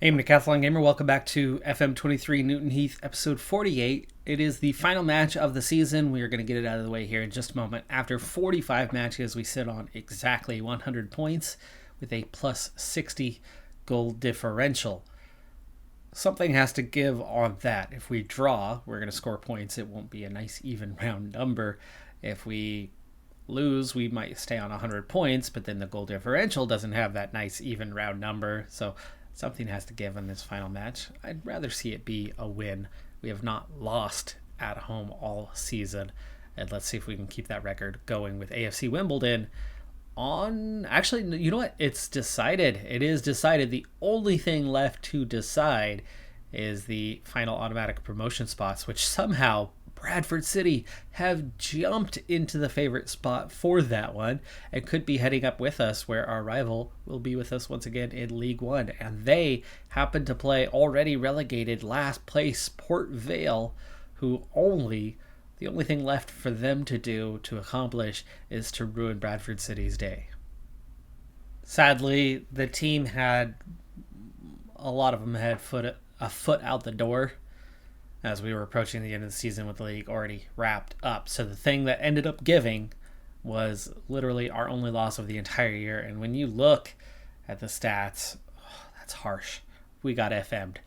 Hey, I'm Decathlon Gamer. Welcome back to FM23 Newton Heath, episode 48. It is the final match of the season. We are going to get it out of the way here in just a moment. After 45 matches, we sit on exactly 100 points with a plus 60 goal differential. Something has to give on that. If we draw, we're going to score points. It won't be a nice even round number. If we lose, we might stay on 100 points, but then the goal differential doesn't have that nice even round number. So something has to give in this final match. I'd rather see it be a win. We have not lost at home all season. And let's see if we can keep that record going with AFC Wimbledon on... Actually, you know what? It's decided. It is decided. The only thing left to decide is the final automatic promotion spots, which somehow Bradford City have jumped into the favorite spot for that one and could be heading up with us, where our rival will be with us once again in League One. And they happen to play already relegated last place Port Vale, who the only thing left for them to do, to accomplish, is to ruin Bradford City's day. Sadly, the team had, a lot of them had a foot out the door as we were approaching the end of the season with the league already wrapped up. So the thing that ended up giving was literally our only loss of the entire year. And when you look at the stats, that's harsh. We got FM'd.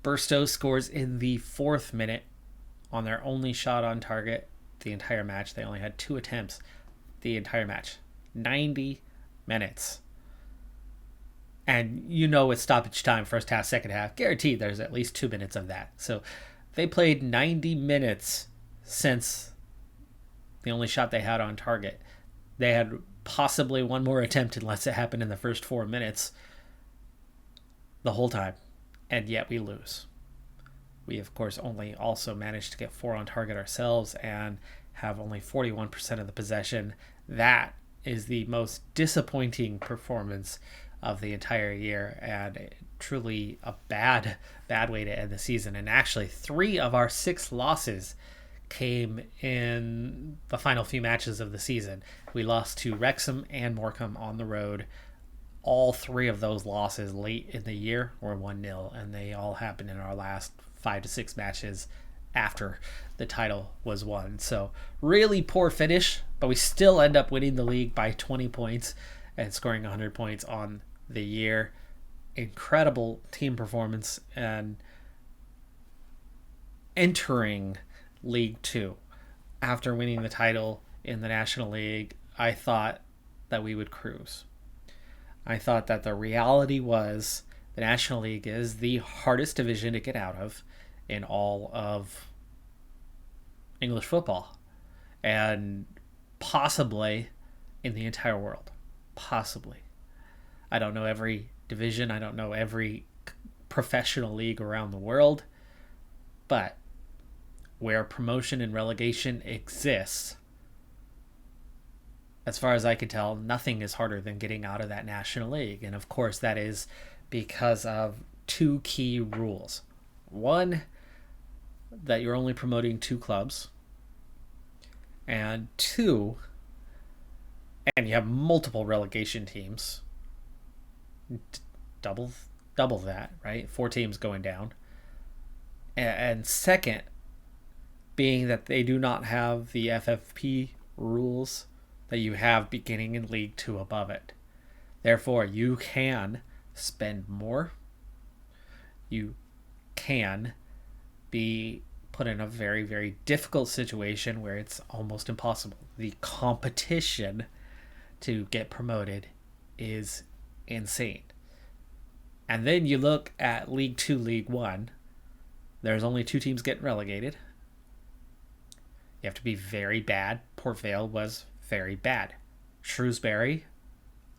Burstow scores in the 4th minute on their only shot on target the entire match. They only had 2 attempts the entire match. 90 minutes. And you know it's stoppage time, first half, second half. Guaranteed there's at least 2 minutes of that. So they played 90 minutes since the only shot they had on target. They had possibly one more attempt, unless it happened in the first 4 minutes, the whole time. And yet we lose. We, of course, only also managed to get 4 on target ourselves and have only 41% of the possession. That is the most disappointing performance of the entire year, and truly a bad way to end the season. And actually 3 of our 6 losses came in the final few matches of the season. We lost to Wrexham and Morecambe on the road. All 3 of those losses late in the year were 1-0, and they all happened in our last 5 to 6 matches after the title was won. So really poor finish, but we still end up winning the league by 20 points and scoring 100 points on the year. Incredible team performance, and entering League 2 after winning the title in the National League, I thought that we would cruise. I thought that the reality was the National League is the hardest division to get out of in all of English football, and possibly in the entire world. Possibly. I don't know every division. I don't know every professional league around the world. But where promotion and relegation exists, as far as I can tell, nothing is harder than getting out of that National League. And of course, that is because of 2 key rules. One, that you're only promoting 2 clubs. And 2, and you have multiple relegation teams. Double that, right? 4 teams going down. And second, being that they do not have the FFP rules that you have beginning in League 2 above it. Therefore, you can spend more. You can be put in a very, very difficult situation where it's almost impossible. The competition to get promoted is insane. And then you look at League 2, League 1. There's only 2 teams getting relegated. You have to be very bad. Port Vale was very bad. Shrewsbury,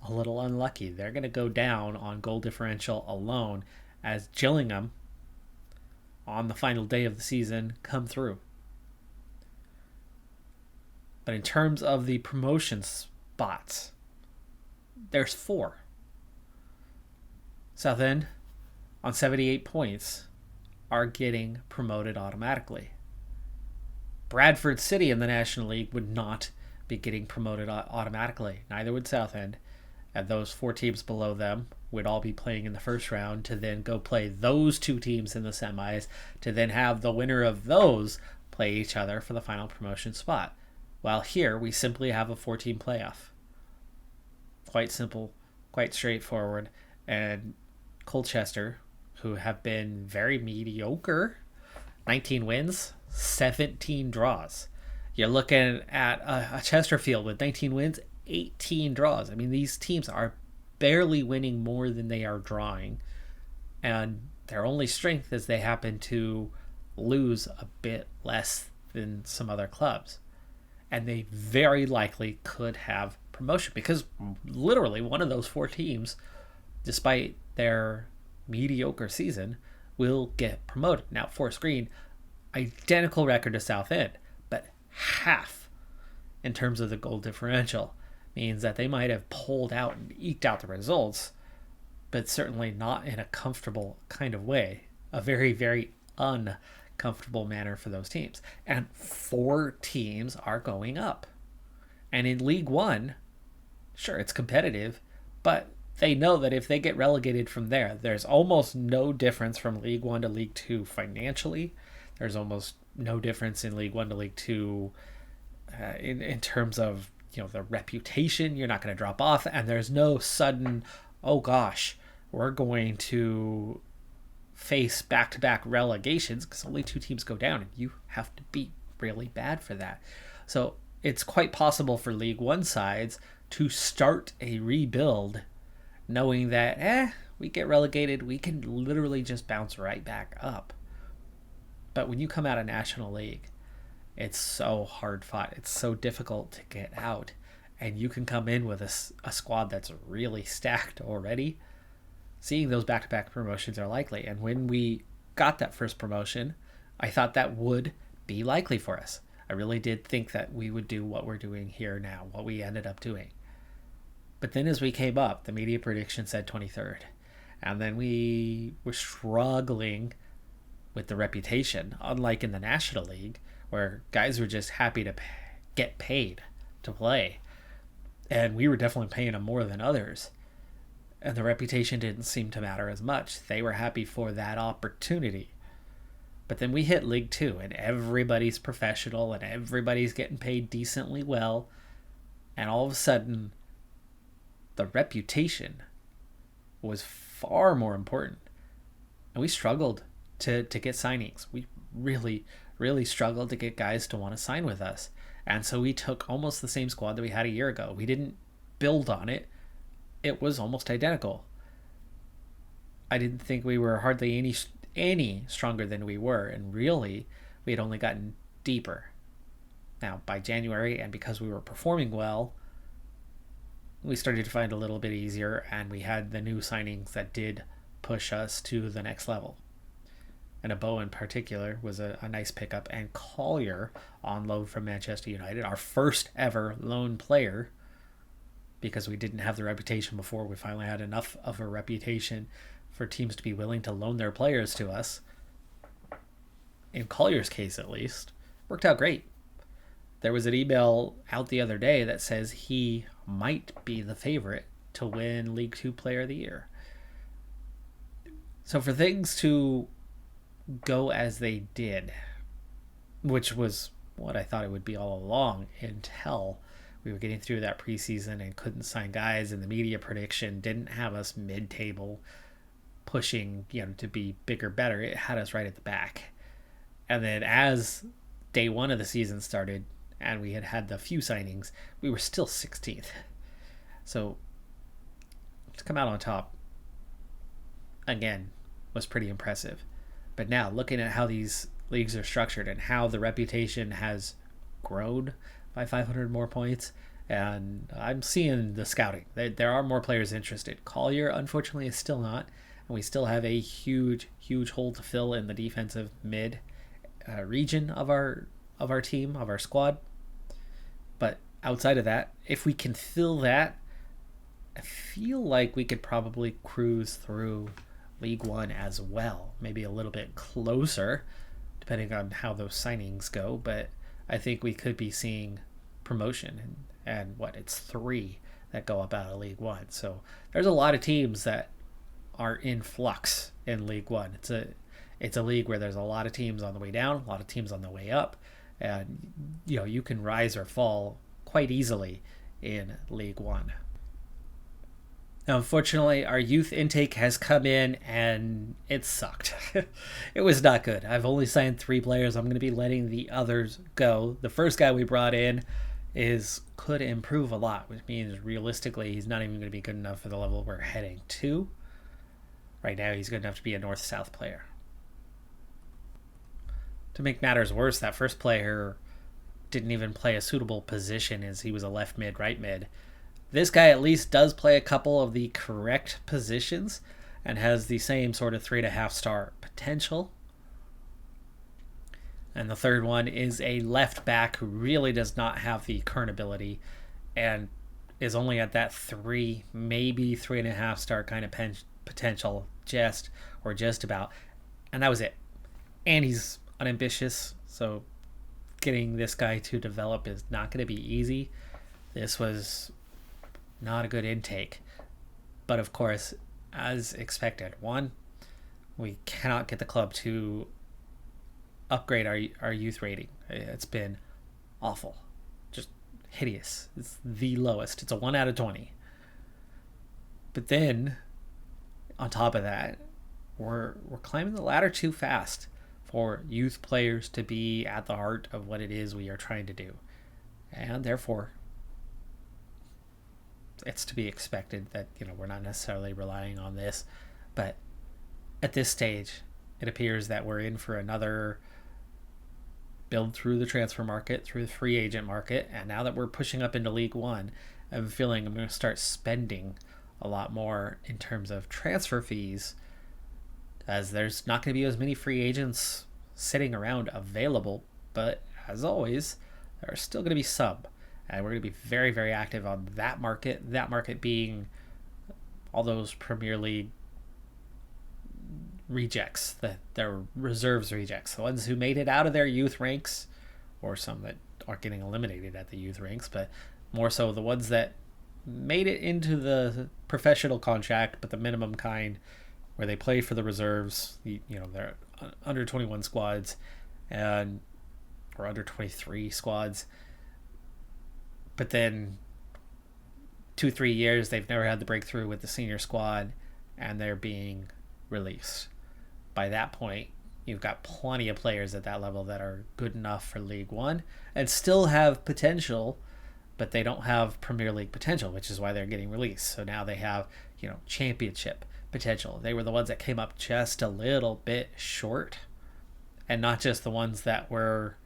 a little unlucky. They're going to go down on goal differential alone as Gillingham, on the final day of the season, come through. But in terms of the promotion spots, there's 4. Southend, on 78 points, are getting promoted automatically. Bradford City in the National League would not be getting promoted automatically. Neither would Southend. and those 4 teams below them would all be playing in the first round to then go play those 2 teams in the semis to then have the winner of those play each other for the final promotion spot. While here, we simply have a 4-team playoff. Quite simple, quite straightforward. And Colchester, who have been very mediocre, 19 wins, 17 draws. You're looking at a Chesterfield with 19 wins, 18 draws. I mean, these teams are barely winning more than they are drawing. And their only strength is they happen to lose a bit less than some other clubs. And they very likely could have promotion because literally one of those 4 teams, despite their mediocre season, will get promoted. Now, Forest Green, identical record to Southend, but half in terms of the goal differential means that they might have pulled out and eked out the results, but certainly not in a comfortable kind of way. A very, very uncomfortable manner for those teams. And 4 teams are going up. And in League One, sure, it's competitive, but they know that if they get relegated from there, there's almost no difference from League One to League Two financially. There's almost no difference in League One to League Two in terms of, you know, the reputation. You're not going to drop off, and there's no sudden, oh gosh, we're going to face back-to-back relegations because only 2 teams go down, and you have to be really bad for that. So it's quite possible for League One sides to start a rebuild knowing that, we get relegated, we can literally just bounce right back up. But when you come out of National League, it's so hard fought. It's so difficult to get out. And you can come in with a squad that's really stacked already. Seeing those back-to-back promotions are likely. And when we got that first promotion, I thought that would be likely for us. I really did think that we would do what we're doing here now, what we ended up doing. But then as we came up, the media prediction said 23rd. And then we were struggling with the reputation, unlike in the National League, where guys were just happy to get paid to play. And we were definitely paying them more than others. And the reputation didn't seem to matter as much. They were happy for that opportunity. But then we hit League Two, and everybody's professional, and everybody's getting paid decently well. And all of a sudden, the reputation was far more important. And we struggled to get signings. We really, really struggled to get guys to want to sign with us. And so we took almost the same squad that we had a year ago. We didn't build on it. It was almost identical. I didn't think we were hardly any stronger than we were. And really, we had only gotten deeper. Now, by January, and because we were performing well, we started to find it a little bit easier, and we had the new signings that did push us to the next level. And Abo in particular was a nice pickup, and Collier on loan from Manchester United, our first ever loan player, because we didn't have the reputation before. We finally had enough of a reputation for teams to be willing to loan their players to us. In Collier's case, at least, worked out great. There was an email out the other day that says he might be the favorite to win League Two Player of the Year. So for things to go as they did, which was what I thought it would be all along until we were getting through that preseason and couldn't sign guys, and the media prediction didn't have us mid-table pushing, to be bigger, better. It had us right at the back. And then as day one of the season started, and we had the few signings, we were still 16th. So to come out on top, again, was pretty impressive. But now, looking at how these leagues are structured and how the reputation has grown by 500 more points, and I'm seeing the scouting. There are more players interested. Collier, unfortunately, is still not, and we still have a huge, huge hole to fill in the defensive mid region of our team, of our squad. But outside of that, if we can fill that, I feel like we could probably cruise through League One as well. Maybe a little bit closer, depending on how those signings go. But I think we could be seeing promotion. And it's 3 that go up out of League One. So there's a lot of teams that are in flux in League One. It's a league where there's a lot of teams on the way down, a lot of teams on the way up, and you can rise or fall quite easily in League One. Now, unfortunately, our youth intake has come in and it sucked. It was not good. I've only signed 3 players. I'm going to be letting the others go. The first guy we brought in could improve a lot, which means realistically he's not even going to be good enough for the level we're heading to. Right now he's good enough to be a north-south player. To make matters worse, that first player didn't even play a suitable position, as he was a left mid, right mid. This guy at least does play a couple of the correct positions and has the same sort of 3.5 star potential. And the third one is a left back who really does not have the current ability and is only at that 3, maybe 3.5 star kind of potential, just about. And that was it. And he's unambitious, so getting this guy to develop is not going to be easy. This was not a good intake. But of course, as expected, one, we cannot get the club to upgrade our youth rating. It's been awful. Just hideous. It's the lowest. It's a 1 out of 20. But then, on top of that, we're climbing the ladder too fast for youth players to be at the heart of what it is we are trying to do. And therefore, it's to be expected that, we're not necessarily relying on this. But at this stage, it appears that we're in for another build through the transfer market, through the free agent market. And now that we're pushing up into League One, I'm feeling I'm going to start spending a lot more in terms of transfer fees, as there's not going to be as many free agents sitting around available. But as always, there are still going to be some. And we're going to be very, very active on that market being all those Premier League rejects, their reserves rejects, the ones who made it out of their youth ranks, or some that aren't getting eliminated at the youth ranks, but more so the ones that made it into the professional contract, but the minimum kind, where they play for the reserves, they're under 21 squads or under 23 squads. But then 2-3 years, they've never had the breakthrough with the senior squad, and they're being released. By that point, you've got plenty of players at that level that are good enough for League One and still have potential, but they don't have Premier League potential, which is why they're getting released. So now they have, championship potential. They were the ones that came up just a little bit short, and not just the ones that were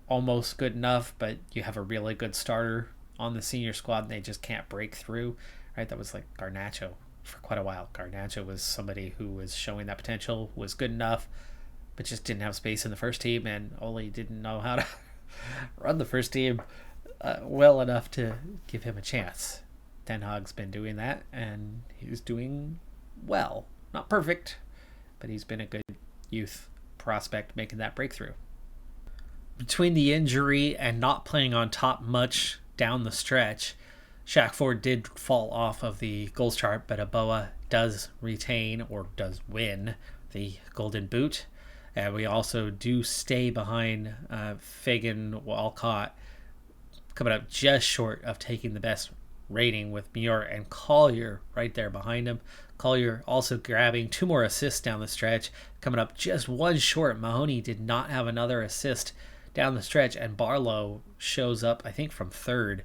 almost good enough, but you have a really good starter on the senior squad and they just can't break through, right? That was like Garnacho for quite a while. Garnacho was somebody who was showing that potential, was good enough, but just didn't have space in the first team, and Ole didn't know how to run the first team well enough to give him a chance. Ten Hag's been doing that, and he's doing well. Not perfect, but he's been a good youth prospect making that breakthrough. Between the injury and not playing on top much down the stretch, Shaq Ford did fall off of the goals chart, but Aboa does retain, or does win, the Golden Boot. And we also do stay behind Fagan Walcott, coming up just short of taking the best rating, with Muir and Collier right there behind him. Collier also grabbing 2 more assists down the stretch, coming up just 1 short. Mahoney did not have another assist down the stretch, and Barlow shows up, I think, from 3rd,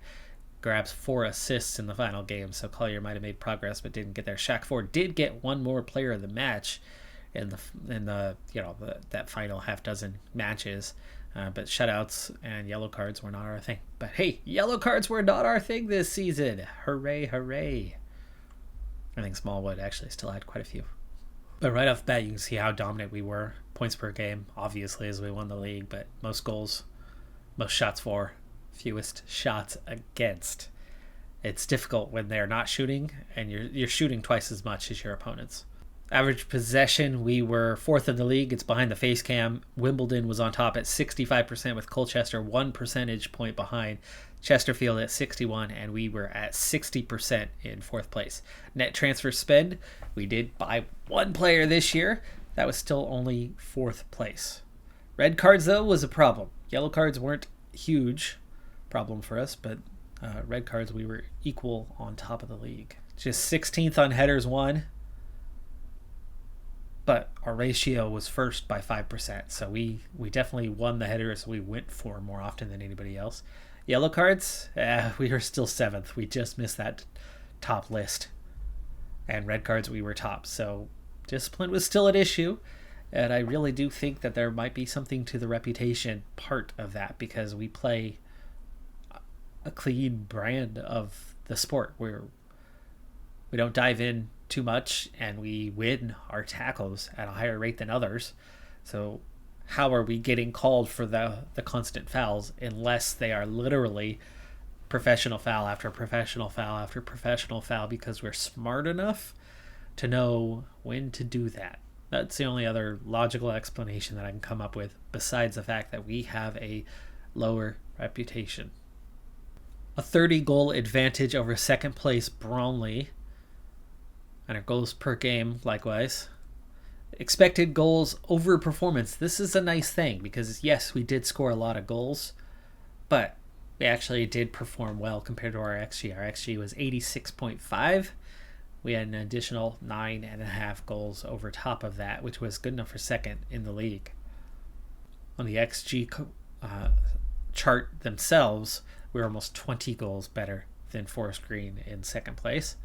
grabs 4 assists in the final game. So Collier might have made progress but didn't get there. Shaq Ford did get 1 more player of the match in the that final half dozen matches, but shutouts and yellow cards were not our thing. But hey, yellow cards were not our thing this season. Hooray, hooray. I think Smallwood actually still had quite a few. But right off the bat, you can see how dominant we were. Points per game, obviously, as we won the league, but most goals, most shots for, fewest shots against. It's difficult when they're not shooting, and you're shooting twice as much as your opponents. Average possession, we were 4th in the league. It's behind the face cam. Wimbledon was on top at 65%, with Colchester 1 percentage point behind. Chesterfield at 61, and we were at 60% in fourth place. Net transfer spend, we did buy one player this year. That was still only fourth place. Red cards, though, was a problem. Yellow cards weren't huge problem for us, but red cards, we were equal on top of the league. Just 16th on headers won, but our ratio was first by 5%. So we definitely won the headers we went for more often than anybody else. Yellow cards, we were still 7th. We just missed that top list. And red cards, we were top. So discipline was still an issue. And I really do think that there might be something to the reputation part of that, because we play a clean brand of the sport where we don't dive in too much and we win our tackles at a higher rate than others. So how are we getting called for the constant fouls unless they are literally professional foul after professional foul after professional foul, because we're smart enough to know when to do that? That's the only other logical explanation that I can come up with, besides the fact that we have a lower reputation. A 30-goal advantage over second place Bromley, and our goals per game likewise. Expected goals over performance. This is a nice thing because, yes, we did score a lot of goals, but we actually did perform well compared to our XG. Our XG was 86.5. We had an additional 9.5 goals over top of that, which was good enough for second in the league. On the XG chart themselves, we were almost 20 goals better than Forest Green in second place.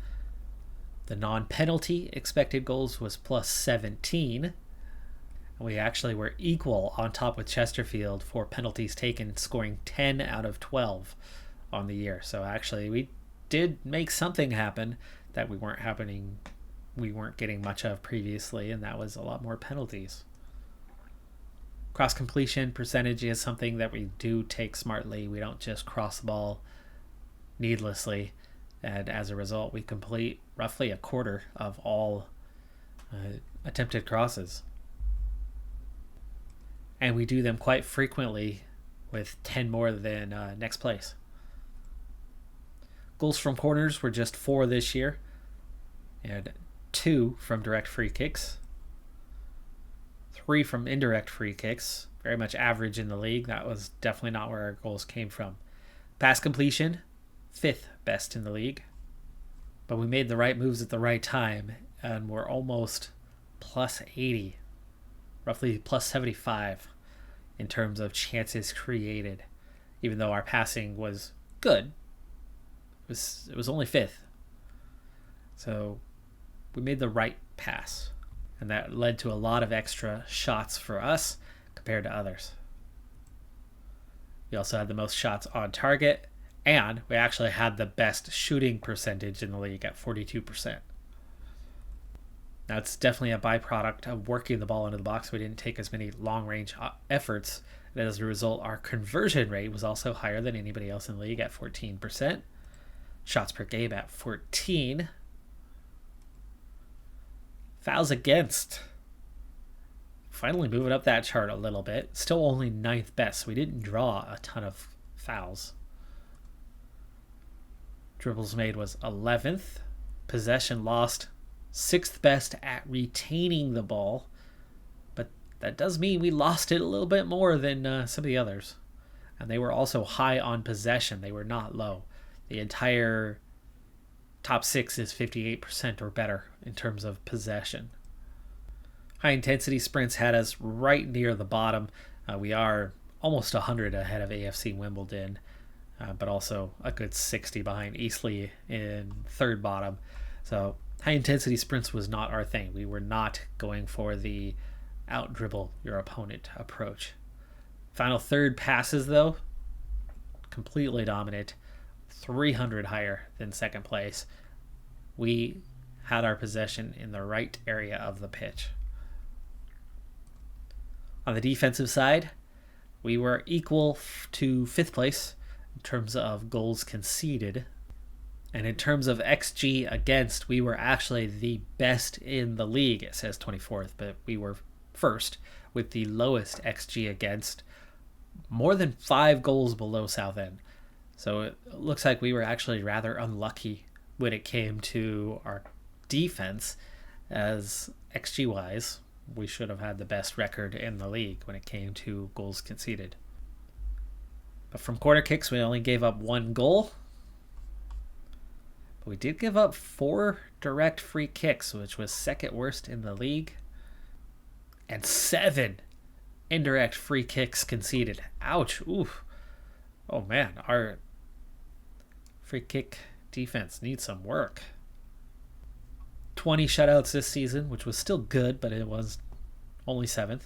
The non-penalty expected goals was plus 17. And we actually were equal on top with Chesterfield for penalties taken, scoring 10 out of 12 on the year. So actually we did make something happen that we weren't getting much of previously, and that was a lot more penalties. Cross completion percentage is something that we do take smartly. We don't just cross the ball needlessly, and as a result we complete roughly a quarter of all attempted crosses, and we do them quite frequently with 10 more than next place. Goals from corners were just 4 this year, and 2 from direct free kicks, 3 from indirect free kicks, very much average in the league. That was definitely not where our goals came from. Pass completion, 5th best in the league, but we made the right moves at the right time, and we're almost plus 80, roughly plus 75 in terms of chances created, even though our passing was good. It was only 5th. So we made the right pass, and that led to a lot of extra shots for us compared to others. We also had the most shots on target, and we actually had the best shooting percentage in the league at 42%. Now, it's definitely a byproduct of working the ball into the box. We didn't take as many long-range efforts, and as a result, our conversion rate was also higher than anybody else in the league at 14%. Shots per game at 14. Fouls against. Finally moving up that chart a little bit. Still only 9th best, so we didn't draw a ton of fouls. Dribbles made was 11th. Possession lost, 6th best at retaining the ball. But that does mean we lost it a little bit more than some of the others. And they were also high on possession. They were not low. The entire top 6 is 58% or better in terms of possession. High intensity sprints had us right near the bottom. We are almost 100 ahead of AFC Wimbledon, but also a good 60 behind Eastleigh in third bottom. So high intensity sprints was not our thing. We were not going for the out dribble your opponent approach. Final third passes, though, completely dominant. 300 higher than second place. We had our possession in the right area of the pitch. On the defensive side, we were equal to 5th place in terms of goals conceded. And in terms of XG against, we were actually the best in the league. It says 24th, but we were first with the lowest XG against, more than 5 goals below Southend. So it looks like we were actually rather unlucky when it came to our defense, as XG wise, we should have had the best record in the league when it came to goals conceded. But from corner kicks, we only gave up 1 goal. But we did give up 4 direct free kicks, which was second worst in the league. And 7 indirect free kicks conceded. Ouch. Oof. Oh man, our free kick defense needs some work. 20 shutouts this season, which was still good, but it was only 7th.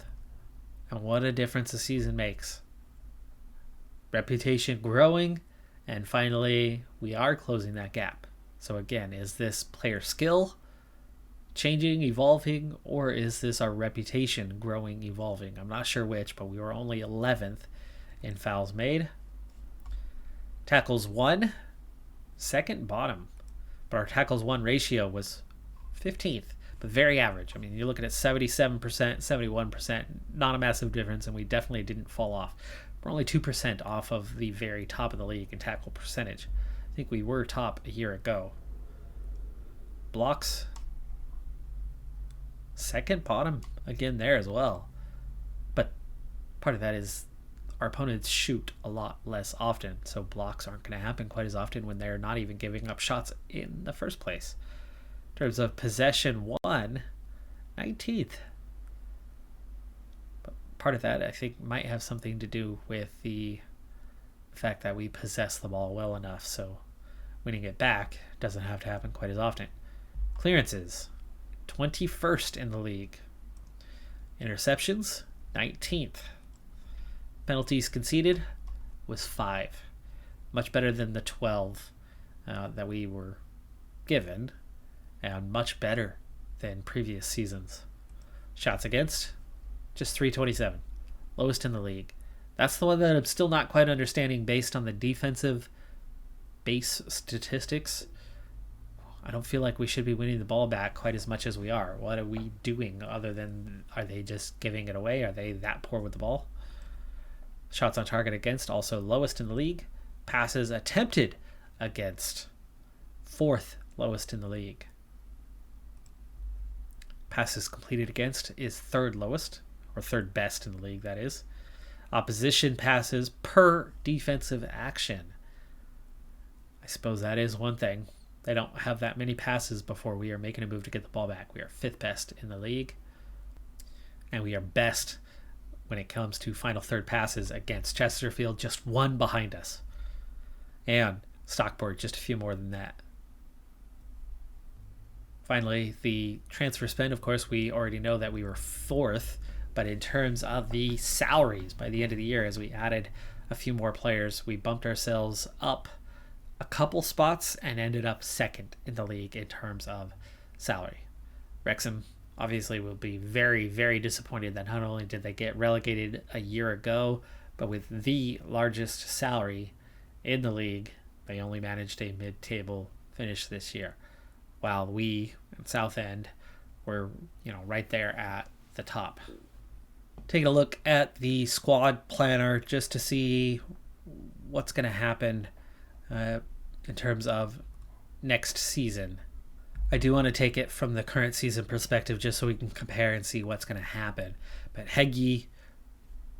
And what a difference a season makes. Reputation growing, and finally, we are closing that gap. So again, is this player skill changing, evolving, or is this our reputation growing, evolving? I'm not sure which, but we were only 11th in fouls made. Tackles won, second bottom, but our tackles won ratio was 15th, but very average. I mean, you're looking at 77%, 71%, not a massive difference, and we definitely didn't fall off. We're only 2% off of the very top of the league in tackle percentage. I think we were top a year ago. Blocks, second bottom again there as well. But part of that is our opponents shoot a lot less often, so blocks aren't going to happen quite as often when they're not even giving up shots in the first place. In terms of possession won, 19th. But part of that, I think, might have something to do with the fact that we possess the ball well enough, so winning it back doesn't have to happen quite as often. Clearances, 21st in the league. Interceptions, 19th. Penalties conceded was 5. Much better than the 12 that we were given, and much better than previous seasons. Shots against, just 327. Lowest in the league. That's the one that I'm still not quite understanding based on the defensive base statistics. I don't feel like we should be winning the ball back quite as much as we are. What are we doing other than, are they just giving it away? Are they that poor with the ball? Shots on target against, also lowest in the league. Passes attempted against, 4th lowest in the league. Passes completed against is 3rd lowest, or 3rd best in the league, that is. Opposition passes per defensive action. I suppose that is one thing. They don't have that many passes before we are making a move to get the ball back. We are 5th best in the league. And we are best when it comes to final third passes against Chesterfield, just 1 behind us. And Stockport, just a few more than that. Finally, the transfer spend, of course, we already know that we were 4th. But in terms of the salaries, by the end of the year, as we added a few more players, we bumped ourselves up a couple spots and ended up 2nd in the league in terms of salary. Wrexham obviously will be very, very disappointed that not only did they get relegated a year ago, but with the largest salary in the league, they only managed a mid-table finish this year, while we in Southend were, right there at the top. Taking a look at the squad planner just to see what's going to happen in terms of next season. I do want to take it from the current season perspective just so we can compare and see what's going to happen. But Heggie,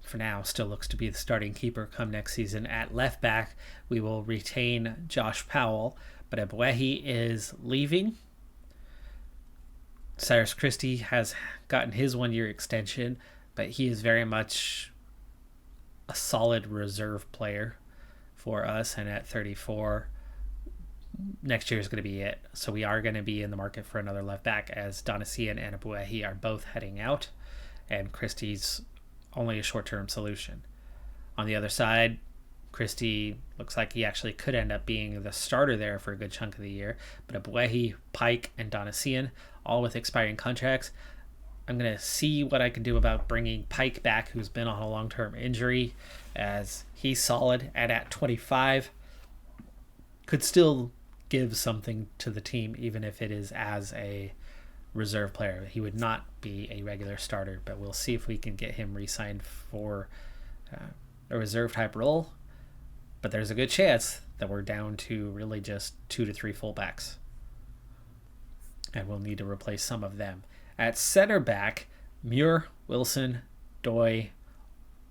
for now, still looks to be the starting keeper come next season. At left back, we will retain Josh Powell, but Ebuehi is leaving. Cyrus Christie has gotten his 1-year extension, but he is very much a solid reserve player for us, and at 34, next year is going to be it. So we are going to be in the market for another left back, as Donasian and Ebuehi are both heading out, and Christie's only a short-term solution. On the other side, Christie looks like he actually could end up being the starter there for a good chunk of the year, but Ebuehi, Pike, and Donasian, all with expiring contracts. I'm going to see what I can do about bringing Pike back, who's been on a long-term injury, as he's solid, and at 25 could still give something to the team, even if it is as a reserve player. He would not be a regular starter, but we'll see if we can get him re-signed for a reserve type role. But there's a good chance that we're down to really just 2 to 3 fullbacks. And we'll need to replace some of them. At center back, Muir, Wilson, Doy,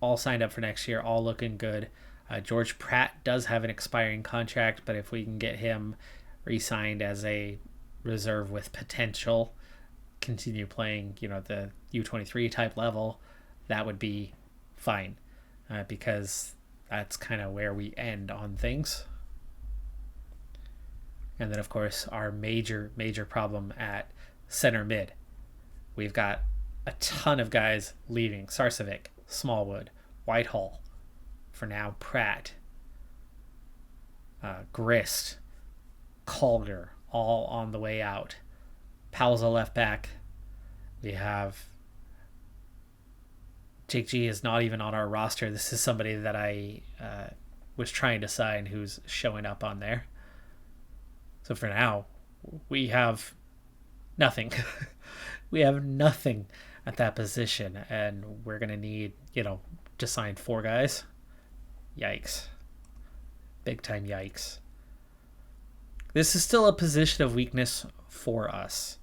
all signed up for next year, all looking good. George Pratt does have an expiring contract, but if we can get him re-signed as a reserve with potential, continue playing, the U23 type level, that would be fine, because that's kind of where we end on things. And then, of course, our major problem at center mid. We've got a ton of guys leaving. Sarcevic, Smallwood, Whitehall, for now Pratt, Grist, Collier, all on the way out. Powell's a left back. We have Jake G is not even on our roster. This is somebody that I was trying to sign who's showing up on there. So for now, we have nothing. We have nothing at that position, and we're going to need, to sign 4 guys. Yikes. Big time yikes. This is still a position of weakness for us.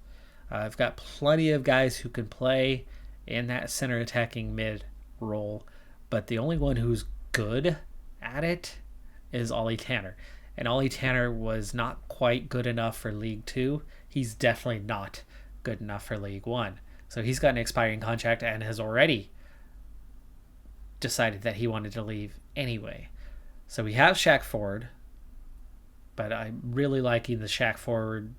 I've got plenty of guys who can play in that center attacking mid role, but the only one who's good at it is Ollie Tanner. And Ollie Tanner was not quite good enough for League 2. He's definitely not good enough for League 1. So he's got an expiring contract and has already decided that he wanted to leave anyway. So we have Shaq Ford, but I'm really liking the Shaq Ford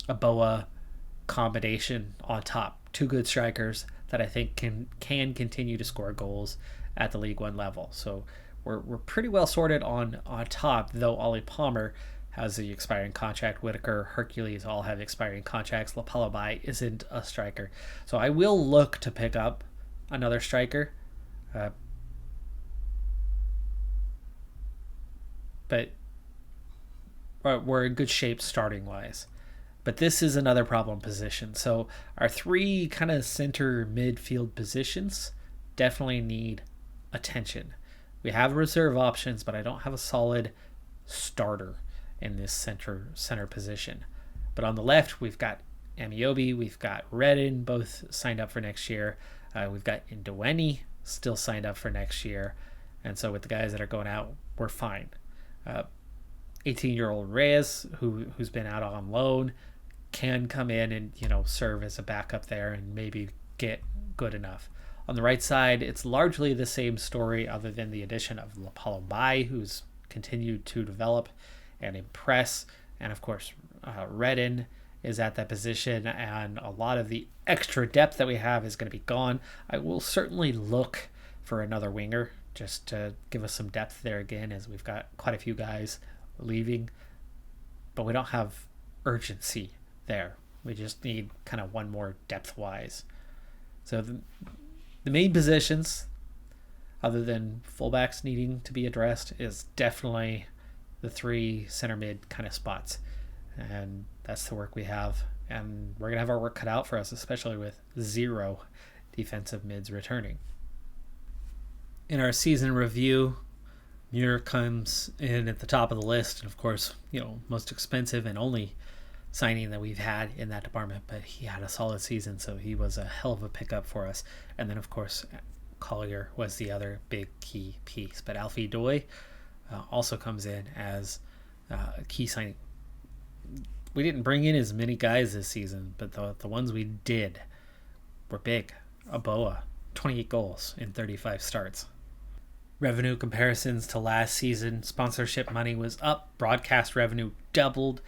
Aboa combination on top. 2 good strikers that I think can continue to score goals at the League 1 level. So we're pretty well sorted on top, though Ollie Palmer has the expiring contract. Whitaker, Hercules all have expiring contracts. Lapalabai isn't a striker. So I will look to pick up another striker. But we're in good shape starting-wise. But this is another problem position. So our 3 kind of center midfield positions definitely need attention. We have reserve options, but I don't have a solid starter in this center position. But on the left, we've got Amiobi, we've got Redden, both signed up for next year. We've got Ndoweni still signed up for next year. And so with the guys that are going out, we're fine. 18-year-old Reyes, who's been out on loan, can come in and serve as a backup there and maybe get good enough. On the right side, it's largely the same story other than the addition of Lapalabai, who's continued to develop and impress. And of course, Redden is at that position, and a lot of the extra depth that we have is going to be gone. I will certainly look for another winger just to give us some depth there again, as we've got quite a few guys leaving, but we don't have urgency there. We just need kind of one more depth-wise. So the main positions, other than fullbacks needing to be addressed, is definitely the 3 center mid kind of spots. And that's the work we have. And we're going to have our work cut out for us, especially with 0 defensive mids returning. In our season review, Muir comes in at the top of the list. And of course, most expensive and only signing that we've had in that department, but he had a solid season, so he was a hell of a pickup for us. And then of course Collier was the other big key piece, but Alfie Doy also comes in as a key signing. We didn't bring in as many guys this season, but the ones we did were big. Aboa, 28 goals in 35 starts. Revenue comparisons to last season: sponsorship money was up, broadcast revenue doubled,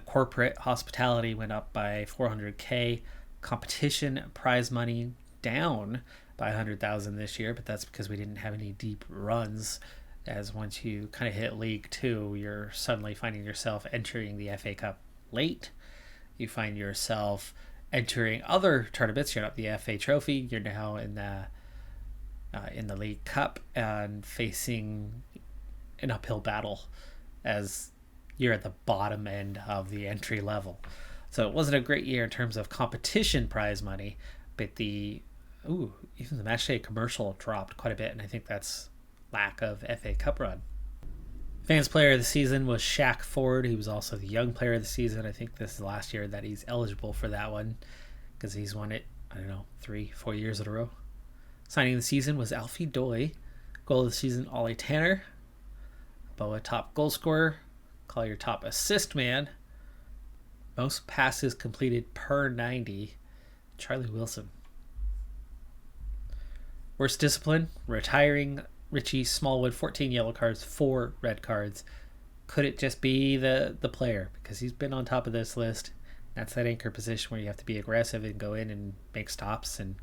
corporate hospitality went up by $400K, competition prize money down by $100,000 this year, but that's because we didn't have any deep runs, as once you kind of hit League 2, you're suddenly finding yourself entering the FA Cup late. You find yourself entering other tournaments. You're not the FA Trophy, you're now in the League Cup and facing an uphill battle as you're at the bottom end of the entry level. So it wasn't a great year in terms of competition prize money, but the even the matchday commercial dropped quite a bit, and I think that's lack of FA Cup run. Fans player of the season was Shaq Ford. He was also the young player of the season. I think this is the last year that he's eligible for that one because he's won it, 3-4 years in a row. Signing of the season was Alfie Doy. Goal of the season, Ollie Tanner. Boa top goal scorer. Collier top assist man. Most passes completed per 90, Charlie Wilson. Worst discipline, retiring Richie Smallwood, 14 yellow cards, 4 red cards. Could it just be the player? Because he's been on top of this list. That's that anchor position where you have to be aggressive and go in and make stops. And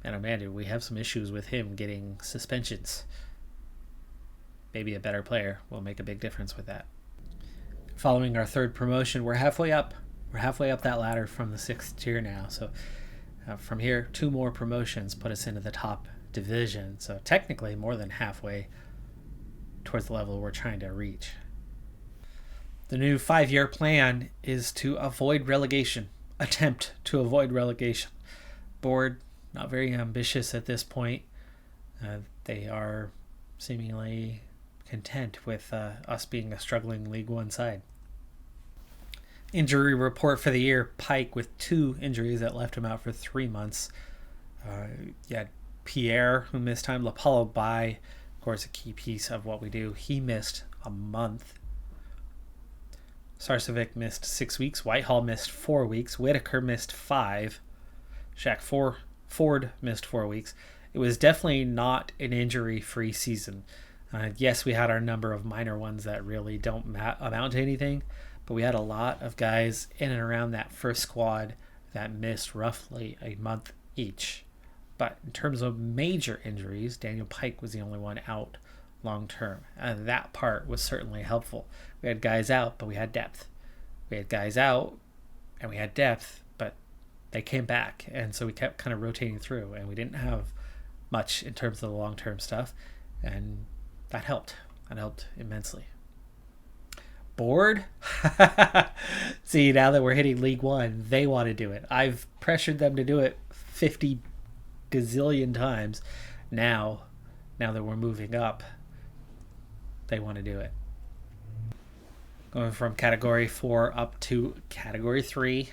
man, we have some issues with him getting suspensions. Maybe a better player will make a big difference with that. Following our third promotion, we're halfway up. We're halfway up that ladder from the 6th tier now. So from here, 2 more promotions put us into the top division. So technically more than halfway towards the level we're trying to reach. The new 5-year plan is to avoid relegation. Attempt to avoid relegation. Board, not very ambitious at this point. They are seemingly content with us being a struggling League One side. Injury report for the year, Pike with 2 injuries that left him out for 3 months. Pierre, who missed time. Lapalo Bai, of course, a key piece of what we do. He missed a month. Sarcevic missed 6 weeks. Whitehall missed 4 weeks. Whitaker missed 5. Shaq Ford missed 4 weeks. It was definitely not an injury-free season. Yes, we had our number of minor ones that really don't amount to anything, but we had a lot of guys in and around that first squad that missed roughly a month each. But in terms of major injuries, Daniel Pike was the only one out long term. And that part was certainly helpful. We had guys out, but we had depth. We had guys out, and we had depth, but they came back. And so we kept kind of rotating through, and we didn't have much in terms of the long-term stuff. And that helped. That helped immensely. Board? See, now that we're hitting League One, they want to do it. I've pressured them to do it 50 gazillion times. Now that we're moving up, they want to do it. Going from Category 4 up to Category 3.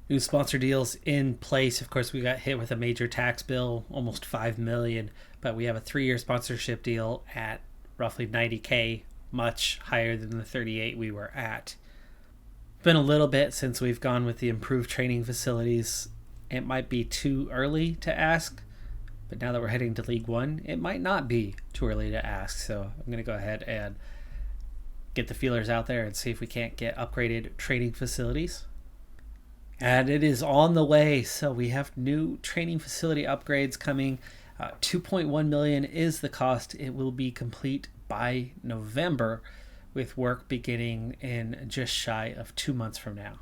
New sponsor deals in place. Of course, we got hit with a major tax bill, almost $5 million, but we have a 3-year sponsorship deal at roughly $90K, much higher than the $38 we were at. It's been a little bit since we've gone with the improved training facilities. It might be too early to ask, but now that we're heading to League One, it might not be too early to ask. So I'm going to go ahead and get the feelers out there and see if we can't get upgraded training facilities. And it is on the way. So we have new training facility upgrades coming. $2.1 million is the cost. It will be complete by November, with work beginning in just shy of 2 months from now.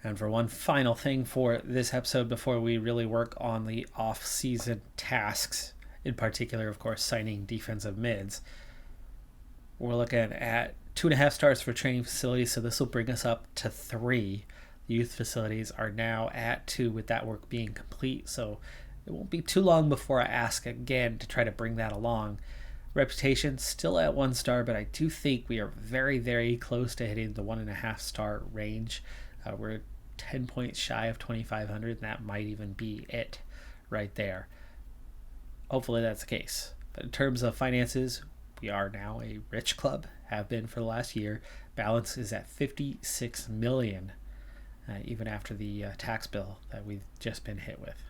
And for one final thing for this episode before we really work on the off-season tasks, in particular, of course, signing defensive mids, we're looking at 2.5 stars for training facilities, so this will bring us up to 3. The youth facilities are now at 2 with that work being complete, so it won't be too long before I ask again to try to bring that along. Reputation still at 1 star, but I do think we are very, very close to hitting the 1.5 star range. We're 10 points shy of 2,500, and that might even be it right there. Hopefully that's the case. But in terms of finances, we are now a rich club, have been for the last year. Balance is at $56 million, even after the tax bill that we've just been hit with.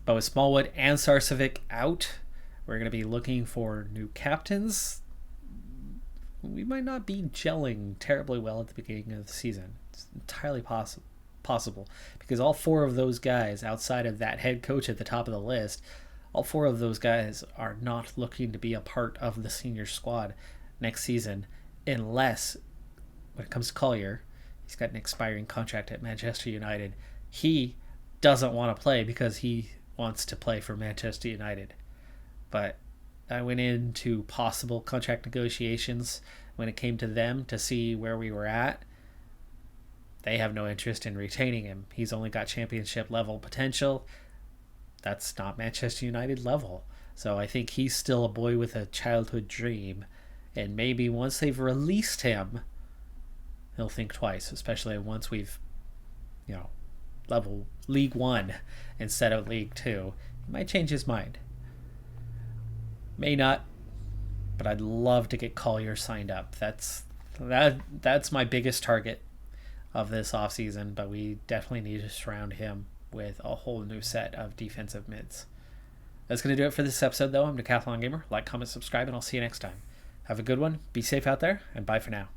But with Smallwood and Sarcevic out, we're going to be looking for new captains. We might not be gelling terribly well at the beginning of the season. It's entirely possible because all 4 of those guys, outside of that head coach at the top of the list, all 4 of those guys are not looking to be a part of the senior squad next season, unless, when it comes to Collier, he's got an expiring contract at Manchester United. He doesn't want to play because he wants to play for Manchester United. But I went into possible contract negotiations when it came to them to see where we were at. they have no interest in retaining him. He's only got championship level potential. That's not Manchester United level. So I think he's still a boy with a childhood dream. And maybe once they've released him, he'll think twice, especially once we've, level League One instead of League Two. He might change his mind. May not, but I'd love to get Collier signed up. That's my biggest target of this offseason, but we definitely need to surround him with a whole new set of defensive mids. That's going to do it for this episode, though. I'm Decathlon Gamer. Like, comment, subscribe, and I'll see you next time. Have a good one. Be safe out there, and bye for now.